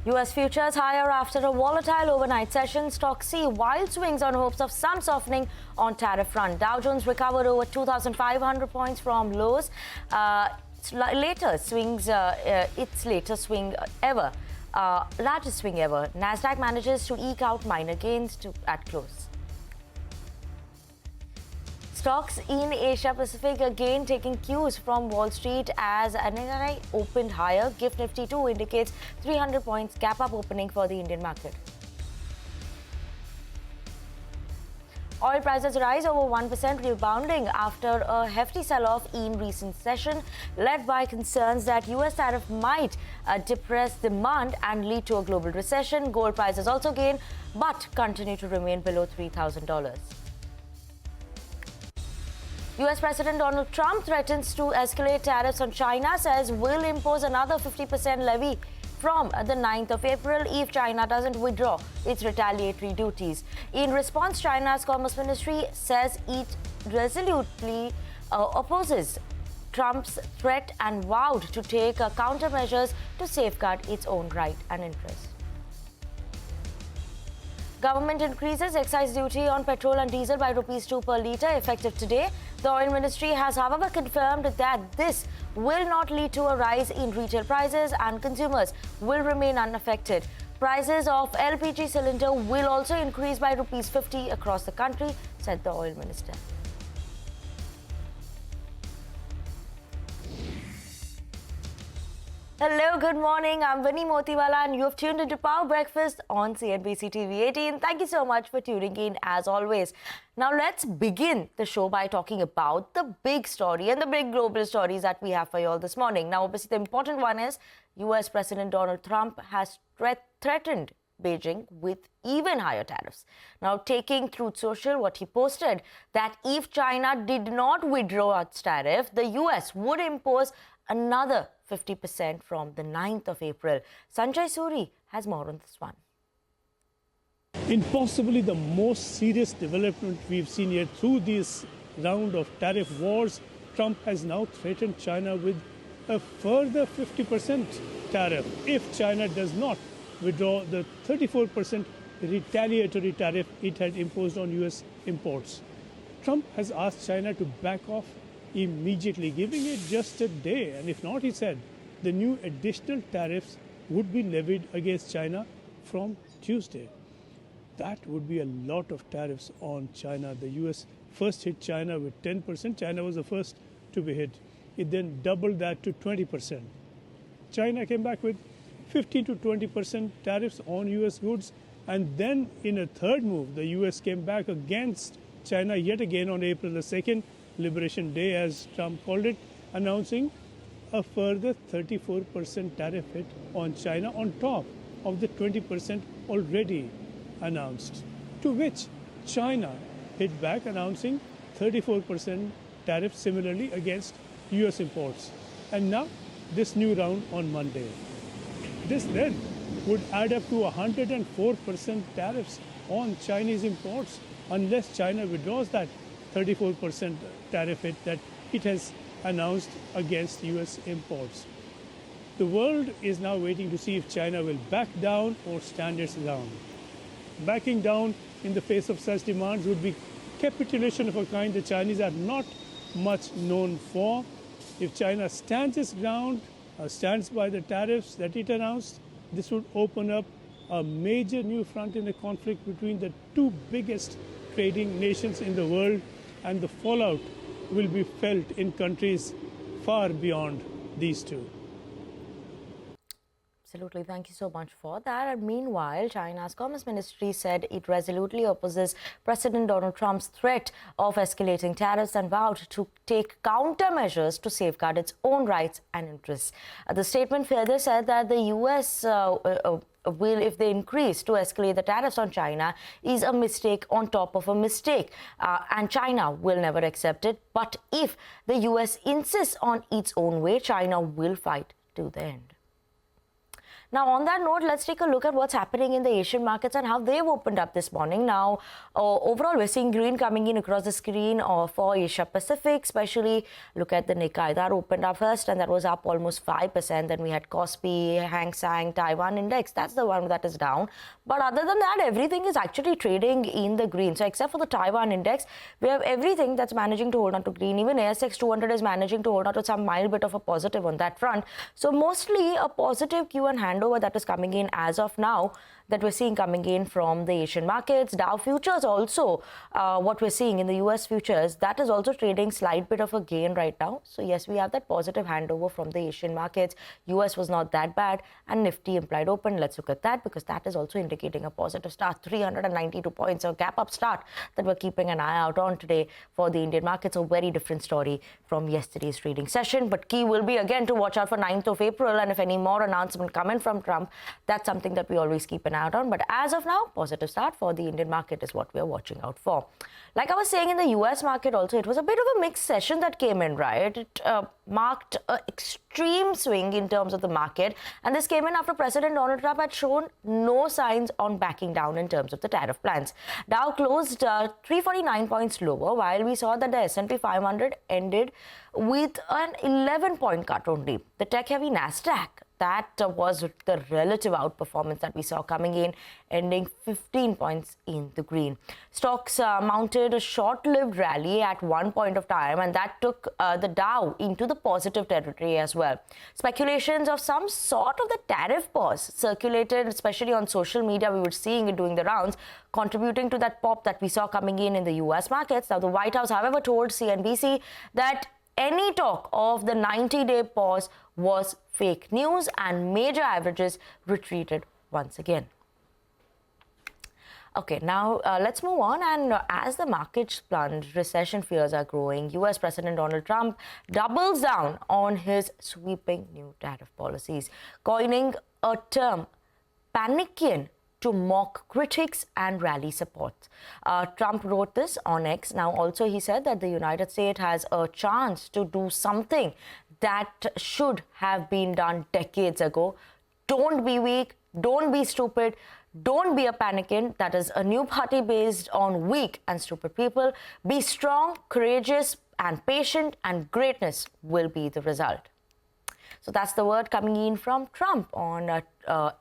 U.S. futures higher after a volatile overnight session. Stocks see wild swings on hopes of some softening on tariff front. Dow Jones recovered over 2,500 points from lows. Its latest swing ever. Largest swing ever. Nasdaq manages to eke out minor gains at close. Stocks in Asia Pacific again taking cues from Wall Street as Nikkei opened higher. GIFT Nifty 2 indicates 300 points gap up opening for the Indian market. Oil prices rise over 1%, rebounding after a hefty sell-off in recent session, led by concerns that U.S. tariff might depress demand and lead to a global recession. Gold prices also gain, but continue to remain below $3,000. U.S. President Donald Trump threatens to escalate tariffs on China, says will impose another 50% levy from the 9th of April if China doesn't withdraw its retaliatory duties. In response, China's Commerce Ministry says it resolutely opposes Trump's threat and vowed to take countermeasures to safeguard its own right and interest. Government increases excise duty on petrol and diesel by ₹2 per litre effective today. The Oil Ministry has, however, confirmed that this will not lead to a rise in retail prices and consumers will remain unaffected. Prices of LPG cylinder will also increase by ₹50 across the country, said the Oil Minister. Hello, good morning. I'm Vinny Motiwala and you have tuned into Power Breakfast on CNBC TV 18. Thank you so much for tuning in as always. Now let's begin the show by talking about the big story and the big global stories that we have for you all this morning. Now, obviously, the important one is US President Donald Trump has threatened Beijing with even higher tariffs. Now, taking Truth Social, what he posted, that if China did not withdraw its tariff, the US would impose another 50% from the 9th of April. Sanjay Suri has more on this one. In possibly the most serious development we've seen yet through this round of tariff wars, Trump has now threatened China with a further 50% tariff if China does not withdraw the 34% retaliatory tariff it had imposed on US imports. Trump has asked China to back off immediately, giving it just a day. And if not, he said, the new additional tariffs would be levied against China from Tuesday. That would be a lot of tariffs on China. The US first hit China with 10%. China was the first to be hit. It then doubled that to 20%. China came back with 15 to 20% tariffs on US goods. And then in a third move, the US came back against China yet again on April the 2nd, Liberation Day, as Trump called it, announcing a further 34% tariff hit on China on top of the 20% already announced, to which China hit back, announcing 34% tariff similarly against US imports. And now this new round on Monday. This then would add up to 104% tariffs on Chinese imports unless China withdraws that 34% tariff hit that it has announced against US imports. The world is now waiting to see if China will back down or stand its ground. Backing down in the face of such demands would be capitulation of a kind the Chinese are not much known for. If China stands its ground, stands by the tariffs that it announced, this would open up a major new front in the conflict between the two biggest trading nations in the world, and the fallout will be felt in countries far beyond these two. Absolutely. Thank you so much for that. And meanwhile, China's Commerce Ministry said it resolutely opposes President Donald Trump's threat of escalating tariffs and vowed to take countermeasures to safeguard its own rights and interests. The statement further said that the U.S. will, if they increase to escalate the tariffs on China, is a mistake on top of a mistake. And China will never accept it. But if the U.S. insists on its own way, China will fight to the end. Now, on that note, let's take a look at what's happening in the Asian markets and how they've opened up this morning. Now, overall, we're seeing green coming in across the screen for Asia Pacific, especially look at the Nikkei. That opened up first and that was up almost 5%. Then we had Kospi, Hang Seng Taiwan Index. That's the one that is down. But other than that, everything is actually trading in the green. So except for the Taiwan Index, we have everything that's managing to hold on to green. Even ASX 200 is managing to hold on to some mild bit of a positive on that front. So mostly a positive Q1 handover that is coming in as of now, that we're seeing coming in from the Asian markets. Dow futures also, what we're seeing in the US futures, that is also trading slight bit of a gain right now. So yes, we have that positive handover from the Asian markets. US was not that bad, and Nifty implied open. Let's look at that because that is also indicating a positive start. 392 points, a gap up start that we're keeping an eye out on today for the Indian markets. A very different story from yesterday's trading session. But key will be again to watch out for 9th of April, and if any more announcement come in from Trump, that's something that we always keep an eye out on. But as of now, positive start for the Indian market is what we are watching out for. Like I was saying, in the US market also, it was a bit of a mixed session that came in, right? It marked an extreme swing in terms of the market, and this came in after President Donald Trump had shown no signs on backing down in terms of the tariff plans. Dow closed 349 points lower, while we saw that the S&P 500 ended with an 11-point cut only. The tech-heavy Nasdaq, that was the relative outperformance that we saw coming in, ending 15 points in the green. Stocks mounted a short-lived rally at one point of time, and that took the Dow into the positive territory as well. Speculations of some sort of the tariff pause circulated, especially on social media. We were seeing it doing the rounds, contributing to that pop that we saw coming in the US markets. Now, the White House, however, told CNBC that any talk of the 90-day pause was fake news, and major averages retreated once again. Okay, now let's move on. And as the markets plunge, recession fears are growing. US President Donald Trump doubles down on his sweeping new tariff policies, coining a term, Panikian, to mock critics and rally support. Trump wrote this on X. Now, also he said that the United States has a chance to do something that should have been done decades ago. Don't be weak. Don't be stupid. Don't be a panikin. That is a new party based on weak and stupid people. Be strong, courageous, and patient, and greatness will be the result. So that's the word coming in from Trump on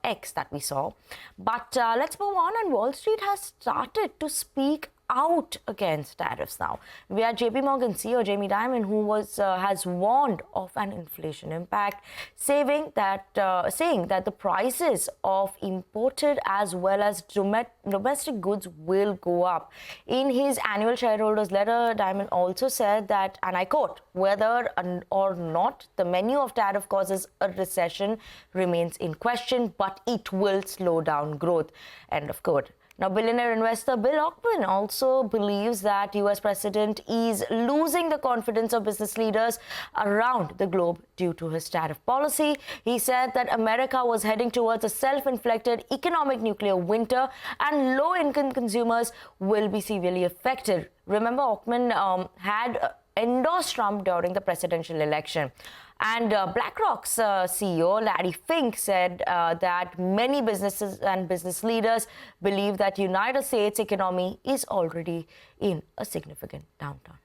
X that we saw. But let's move on. And Wall Street has started to speak out against tariffs now. We had JP Morgan CEO Jamie Dimon, who has warned of an inflation impact, saying that the prices of imported as well as domestic goods will go up. In his annual shareholders letter, Dimon also said that, and I quote, whether or not the menu of tariff causes a recession remains in question, but it will slow down growth. End of quote. Now, billionaire investor Bill Ackman also believes that US president is losing the confidence of business leaders around the globe due to his tariff policy. He said that America was heading towards a self-inflicted economic nuclear winter, and low-income consumers will be severely affected. Remember, Ackman had endorsed Trump during the presidential election. And BlackRock's CEO Larry Fink said that many businesses and business leaders believe that United States economy is already in a significant downturn.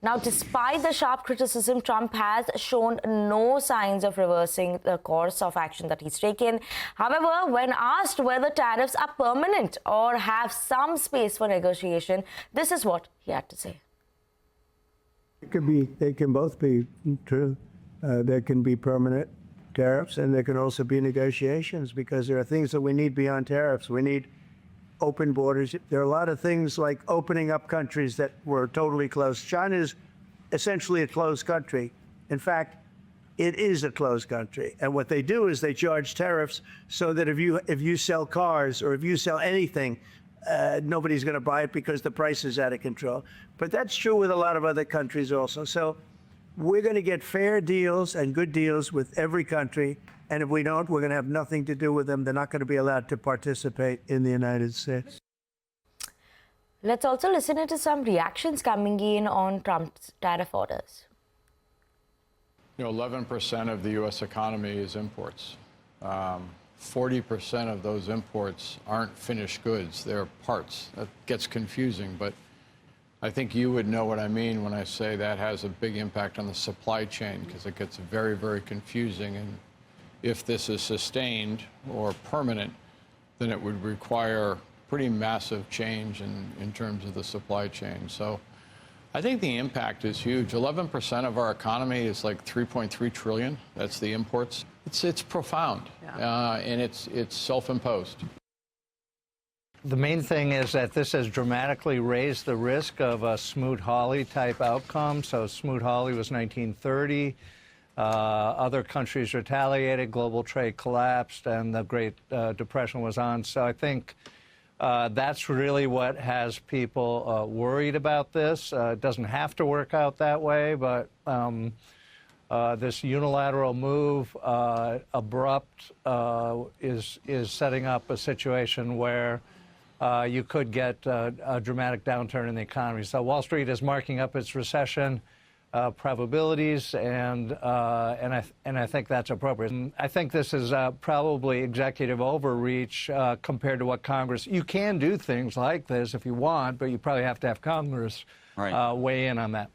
Now, despite the sharp criticism, Trump has shown no signs of reversing the course of action that he's taken. However, when asked whether tariffs are permanent or have some space for negotiation, this is what he had to say. They can both be true. There can be permanent tariffs, and there can also be negotiations, because there are things that we need beyond tariffs. We need open borders. There are a lot of things like opening up countries that were totally closed. China is essentially a closed country. In fact, it is a closed country. And what they do is they charge tariffs so that if you sell cars or if you sell anything, nobody's going to buy it because the price is out of control. But that's true with a lot of other countries also. So we're going to get fair deals and good deals with every country. And if we don't, we're going to have nothing to do with them. They're not going to be allowed to participate in the United States. Let's also listen to some reactions coming in on Trump's tariff orders. 11% of the U.S. economy is imports. 40% of those imports aren't finished goods. They're parts. That gets confusing, but I think you would know what I mean when I say that has a big impact on the supply chain, because it gets very, very confusing. And if this is sustained or permanent, then it would require pretty massive change in terms of the supply chain. So I think the impact is huge. 11% of our economy is like 3.3 trillion. That's the imports. It's profound, and it's self-imposed. The main thing is that this has dramatically raised the risk of a Smoot-Hawley type outcome. So Smoot-Hawley was 1930. Other countries retaliated, global trade collapsed, and the Great Depression was on. So I think that's really what has people worried about this. It doesn't have to work out that way, but this unilateral move, abrupt, is setting up a situation where you could get a dramatic downturn in the economy. So Wall Street is marking up its recession probabilities, and I think that's appropriate. And I think this is probably executive overreach compared to what Congress. You can do things like this if you want, but you probably have to have Congress weigh in on that.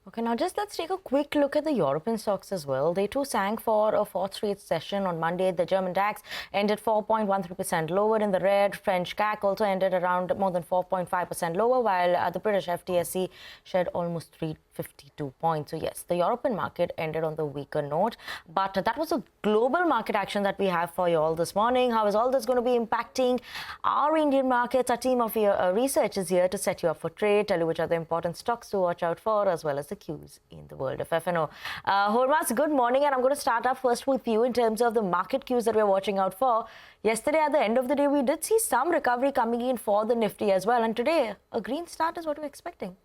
Okay, now just let's take a quick look at the European stocks as well. They too sank for a fourth straight session on Monday. The German DAX ended 4.13% lower in the red. French CAC also ended around more than 4.5% lower, while the British FTSE shed almost 352 points. So yes, the European market ended on the weaker note, but that was a global market action that we have for you all this morning. How is all this going to be impacting our Indian markets? Our team of research is here to set you up for trade, tell you which are the important stocks to watch out for, as well as the cues in the world of F&O. Hormas, good morning, and I'm going to start off first with you in terms of the market cues that we're watching out for. Yesterday, at the end of the day, we did see some recovery coming in for the Nifty as well, and today, a green start is what we're expecting.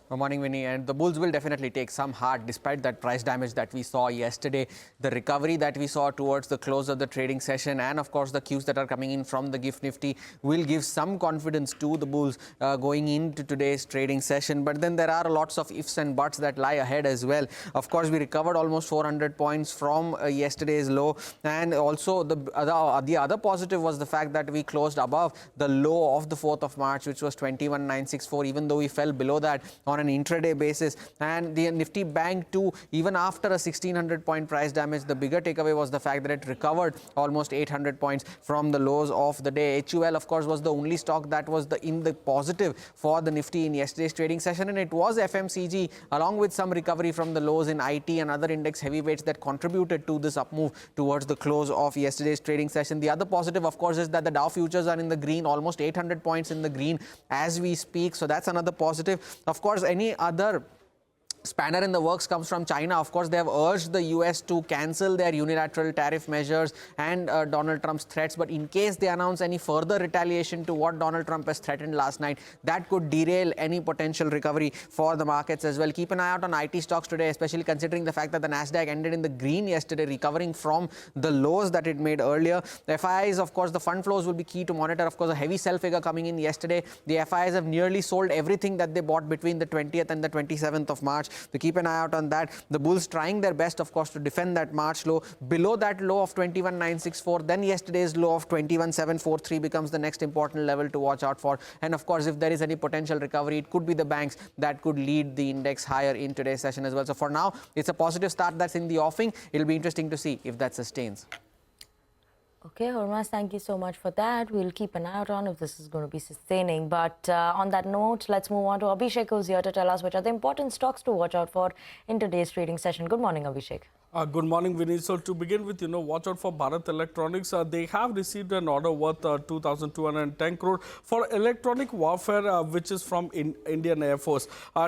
Good morning, Vinny. And the bulls will definitely take some heart despite that price damage that we saw yesterday. The recovery that we saw towards the close of the trading session, and of course the cues that are coming in from the GIFT Nifty, will give some confidence to the bulls going into today's trading session. But then there are lots of ifs and buts that lie ahead as well. Of course, we recovered almost 400 points from yesterday's low, and also the other positive was the fact that we closed above the low of the 4th of March, which was 21,964, even though we fell below that on an intraday basis. And the Nifty banked too, even after a 1600 point price damage. The bigger takeaway was the fact that it recovered almost 800 points from the lows of the day. HUL, of course, was the only stock that was in the positive for the Nifty in yesterday's trading session, and it was FMCG along with some recovery from the lows in IT and other index heavyweights that contributed to this up move towards the close of yesterday's trading session. The other positive, of course, is that the Dow futures are in the green, almost 800 points in the green as we speak. So that's another positive. Of course, any other spanner in the works comes from China. Of course, they have urged the US to cancel their unilateral tariff measures and Donald Trump's threats. But in case they announce any further retaliation to what Donald Trump has threatened last night, that could derail any potential recovery for the markets as well. Keep an eye out on IT stocks today, especially considering the fact that the Nasdaq ended in the green yesterday, recovering from the lows that it made earlier. The FIIs, of course, the fund flows will be key to monitor. Of course, a heavy sell figure coming in yesterday. The FIIs have nearly sold everything that they bought between the 20th and the 27th of March. To keep an eye out on that. The bulls trying their best, of course, to defend that March low. Below that low of 21,964, then yesterday's low of 21,743 becomes the next important level to watch out for. And of course, if there is any potential recovery, it could be the banks that could lead the index higher in today's session as well. So for now, it's a positive start that's in the offing. It'll be interesting to see if that sustains. Okay, Hormas, thank you so much for that. We'll keep an eye out on if this is going to be sustaining. But on that note, let's move on to Abhishek, who's here to tell us which are the important stocks to watch out for in today's trading session. Good morning, Abhishek. Good morning, Vinny. So to begin with, watch out for Bharat Electronics. They have received an order worth 2,210 crore for electronic warfare, which is from Indian Air Force.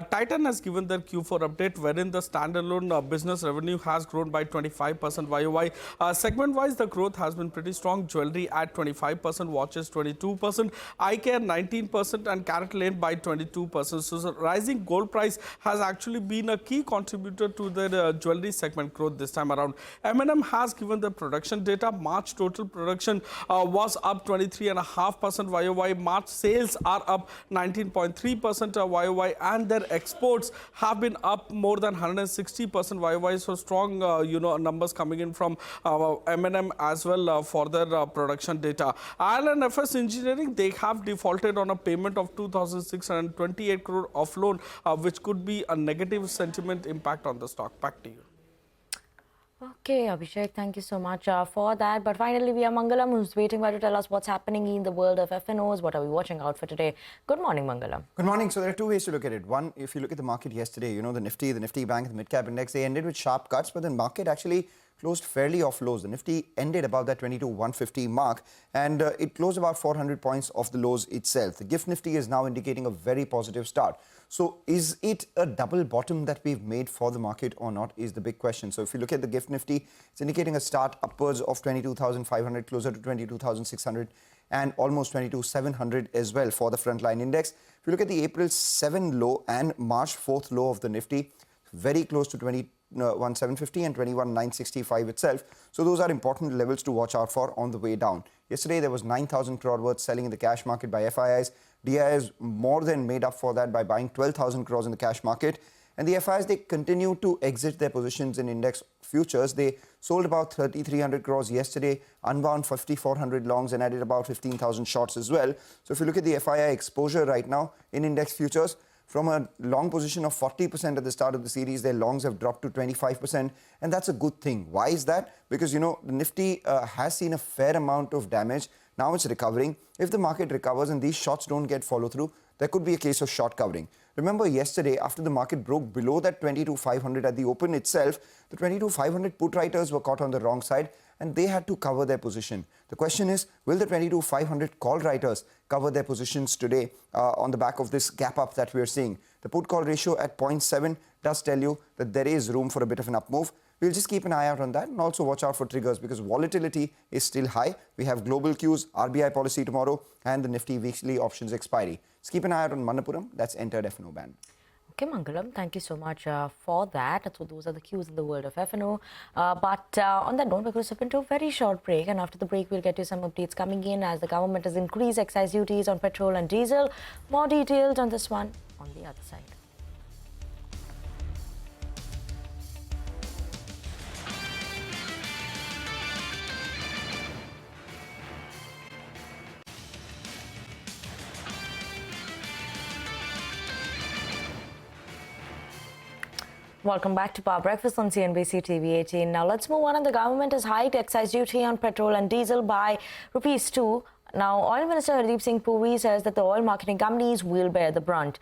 Titan has given their Q4 update, wherein the standalone business revenue has grown by 25% YOY. Segment-wise, the growth has been pretty strong. Jewelry at 25%, watches 22%, eye care 19%, and Carrot Lane by 22%. So the rising gold price has actually been a key contributor to the jewelry segment growth this time around. M&M has given the production data. March total production was up 23.5% YOY. March sales are up 19.3% YOY, and their exports have been up more than 160% YOY. So strong, numbers coming in from M&M as well for their production data. IL&FS Engineering, they have defaulted on a payment of 2,628 crore of loan, which could be a negative sentiment impact on the stock. Back to you. Okay, Abhishek, thank you so much for that. But finally, we have Mangalam, who's waiting by to tell us what's happening in the world of FNOs. What are we watching out for today? Good morning, Mangalam. Good morning. So there are two ways to look at it. One, if you look at the market yesterday, the Nifty Bank, the mid-cap index, they ended with sharp cuts, but the market actually closed fairly off lows. The Nifty ended above that 22,150 mark, and it closed about 400 points off the lows itself. The GIFT Nifty is now indicating a very positive start. So is it a double bottom that we've made for the market or not is the big question. So if you look at the GIFT Nifty, it's indicating a start upwards of 22,500, closer to 22,600 and almost 22,700 as well for the frontline index. If you look at the April 7 low and March 4th low of the Nifty, very close to 21,750 and 21,965 itself. So those are important levels to watch out for on the way down. Yesterday, there was 9,000 crore worth selling in the cash market by FIIs. DIs more than made up for that by buying 12,000 crores in the cash market. And the FIIs, they continue to exit their positions in index futures. They sold about 3,300 crores yesterday, unwound 5,400 longs and added about 15,000 shorts as well. So if you look at the FII exposure right now in index futures, from a long position of 40% at the start of the series, their longs have dropped to 25%, and that's a good thing. Why is that? Because, the Nifty has seen a fair amount of damage. Now it's recovering. If the market recovers and these shorts don't get follow through, there could be a case of short covering. Remember yesterday, after the market broke below that 22,500 at the open itself, the 22,500 put writers were caught on the wrong side and they had to cover their position. The question is, will the 22,500 call writers cover their positions today on the back of this gap up that we are seeing? The put call ratio at 0.7 does tell you that there is room for a bit of an up move. We'll just keep an eye out on that and also watch out for triggers because volatility is still high. We have global cues, RBI policy tomorrow, and the Nifty weekly options expiry. Just keep an eye out on Manappuram. That's entered FNO band. Okay, Mangalam, thank you so much for that. So those are the cues in the world of FNO. But on that note, we're going to step into a very short break. And after the break, we'll get you some updates coming in as the government has increased excise duties on petrol and diesel. More details on this one on the other side. Welcome back to Power Breakfast on CNBC TV 18. Now let's move on. The government has hiked excise duty on petrol and diesel by ₹2. Now, Oil Minister Hardeep Singh Puri says that the oil marketing companies will bear the brunt.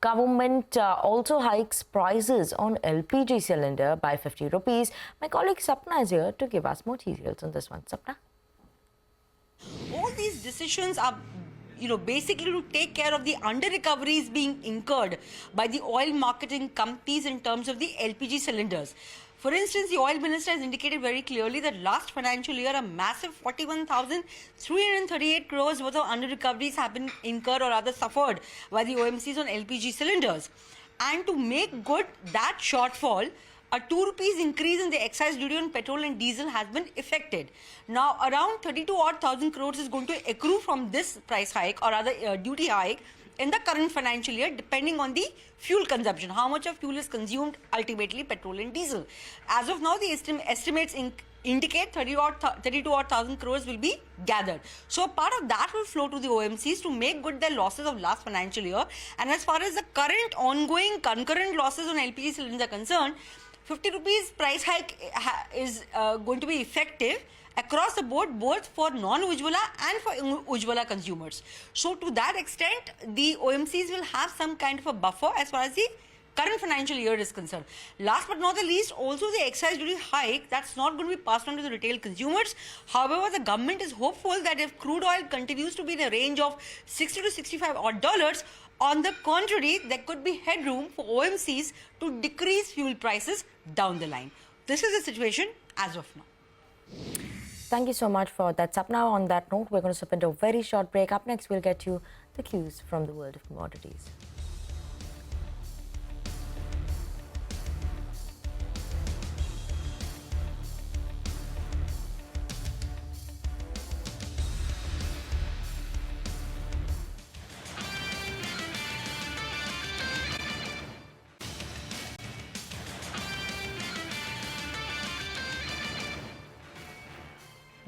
Government also hikes prices on LPG cylinder by ₹50. My colleague Sapna is here to give us more details on this one. Sapna? All these decisions are basically to take care of the under-recoveries being incurred by the oil marketing companies in terms of the LPG cylinders. For instance, the oil minister has indicated very clearly that last financial year, a massive 41,338 crores worth of under-recoveries have been incurred or rather suffered by the OMCs on LPG cylinders. And to make good that shortfall, a ₹2 increase in the excise duty on petrol and diesel has been effected. Now, around 32,000 crores is going to accrue from this price hike or rather duty hike in the current financial year, depending on the fuel consumption. How much of fuel is consumed, ultimately petrol and diesel. As of now, the estimates indicate 32,000 crores will be gathered. So part of that will flow to the OMCs to make good their losses of last financial year. And as far as the current ongoing concurrent losses on LPG cylinders are concerned, ₹50 price hike is going to be effective across the board, both for non-Ujjwala and for Ujjwala consumers. So to that extent, the OMCs will have some kind of a buffer as far as the current financial year is concerned. Last but not the least, also the excise duty hike, that's not going to be passed on to the retail consumers. However, the government is hopeful that if crude oil continues to be in a range of $60 to $65 on the contrary, there could be headroom for OMCs to decrease fuel prices down the line. This is the situation as of now. Thank you so much for that, Sapna. On that note, we're going to step into a very short break. Up next, we'll get you the cues from the world of commodities.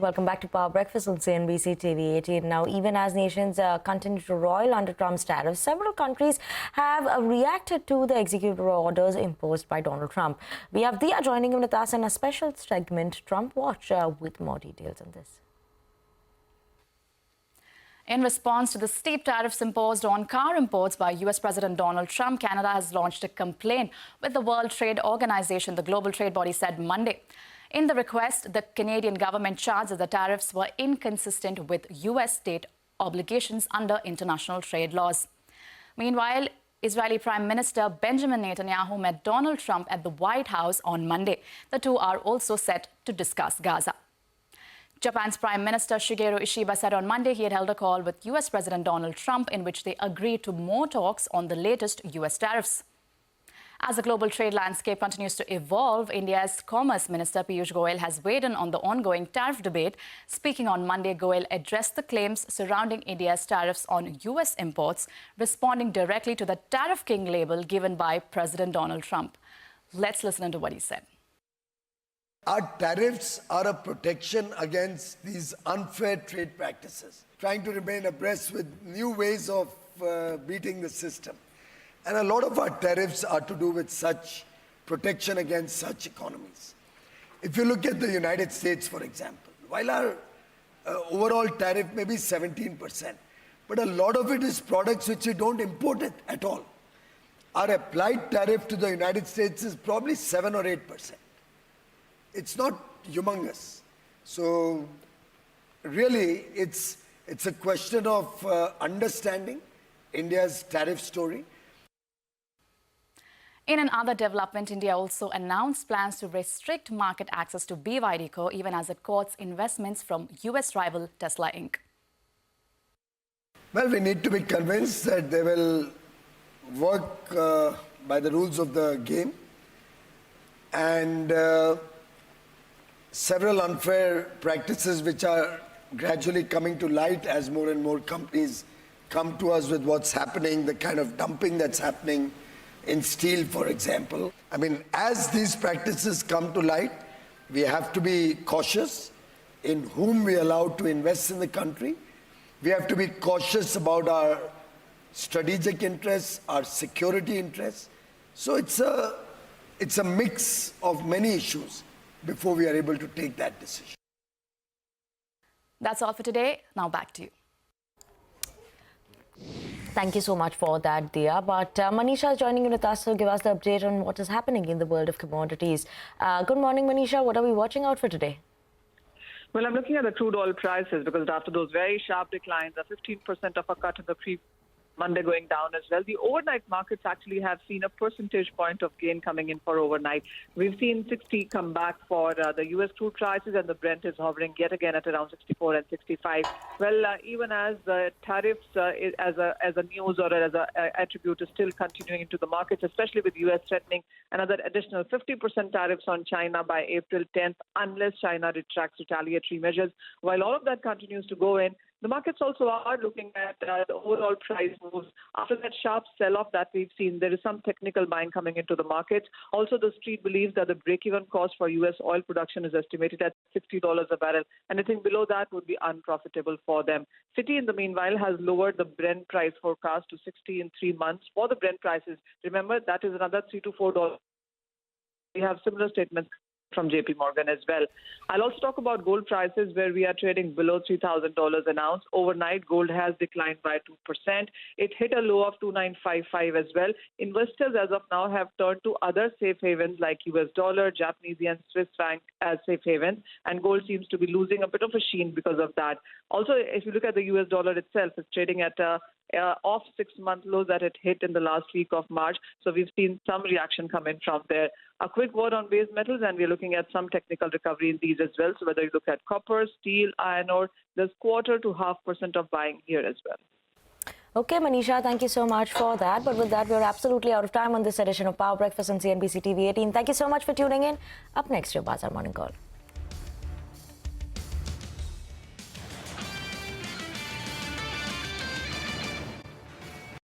Welcome back to Power Breakfast on CNBC TV 18. Now, even as nations continue to roil under Trump's tariffs, several countries have reacted to the executive orders imposed by Donald Trump. We have Dia joining in with us in a special segment, Trump Watch, with more details on this. In response to the steep tariffs imposed on car imports by US President Donald Trump, Canada has launched a complaint with the World Trade Organization, the global trade body said Monday. In the request, the Canadian government charged that the tariffs were inconsistent with US state obligations under international trade laws. Meanwhile, Israeli Prime Minister Benjamin Netanyahu met Donald Trump at the White House on Monday. The two are also set to discuss Gaza. Japan's Prime Minister Shigeru Ishiba said on Monday he had held a call with US President Donald Trump in which they agreed to more talks on the latest US tariffs. As the global trade landscape continues to evolve, India's Commerce Minister Piyush Goyal has weighed in on the ongoing tariff debate. Speaking on Monday, Goyal addressed the claims surrounding India's tariffs on US imports, responding directly to the Tariff King label given by President Donald Trump. Let's listen to what he said. Our tariffs are a protection against these unfair trade practices, trying to remain abreast with new ways of beating the system. And a lot of our tariffs are to do with such protection against such economies. If you look at the United States, for example, while our overall tariff may be 17%, but a lot of it is products which we don't import it at all. Our applied tariff to the United States is probably 7 or 8%. It's not humongous. So really, it's a question of understanding India's tariff story. In another development, India also announced plans to restrict market access to BYD Co. even as it courts investments from US rival Tesla Inc. Well, we need to be convinced that they will work by the rules of the game. And several unfair practices which are gradually coming to light as more and more companies come to us with what's happening, the kind of dumping that's happening in steel, for example. I mean, as these practices come to light, we have to be cautious in whom we allow to invest in the country. We have to be cautious about our strategic interests, our security interests. So it's a mix of many issues before we are able to take that decision. That's all for today. Now back to you. Thank you so much for that, Dia. But Manisha is joining in with us to give us the update on what is happening in the world of commodities. Good morning, Manisha. What are we watching out for today? Well, I'm looking at the crude oil prices because after those very sharp declines, a 15% of a cut in the Monday going down as well. The overnight markets actually have seen a percentage point of gain coming in for overnight. We've seen 60 come back for the U.S. crude prices, and the Brent is hovering yet again at around 64 and 65. Well, even as the tariffs as a news or as an attribute is still continuing into the markets, especially with U.S. threatening another additional 50% tariffs on China by April 10th, unless China retracts retaliatory measures. While all of that continues to go in, the markets also are looking at the overall price moves. After that sharp sell-off that we've seen, there is some technical buying coming into the market. Also, the street believes that the break-even cost for U.S. oil production is estimated at $60 a barrel. Anything below that would be unprofitable for them. Citi, in the meanwhile, has lowered the Brent price forecast to 60 in 3 months for the Brent prices. Remember, that is another $3 to $4. We have similar statements from JP Morgan as well. I'll also talk about gold prices, where we are trading below $3,000 an ounce. Overnight, gold has declined by 2%. It hit a low of 2,955 as well. Investors as of now have turned to other safe havens like US dollar, Japanese yen, Swiss franc as safe havens, and gold seems to be losing a bit of a sheen because of that. Also, if you look at the US dollar itself, it's trading at off 6-month lows that it hit in the last week of March. So we've seen some reaction come in from there. A quick word on base metals, and we're looking at some technical recovery in these as well. So whether you look at copper, steel, iron ore, there's 1/4 to 0.5% of buying here as well. Okay, Manisha, thank you so much for that. But with that, we're absolutely out of time on this edition of Power Breakfast on CNBC TV 18. Thank you so much for tuning in. Up next, your Bazaar Morning Call.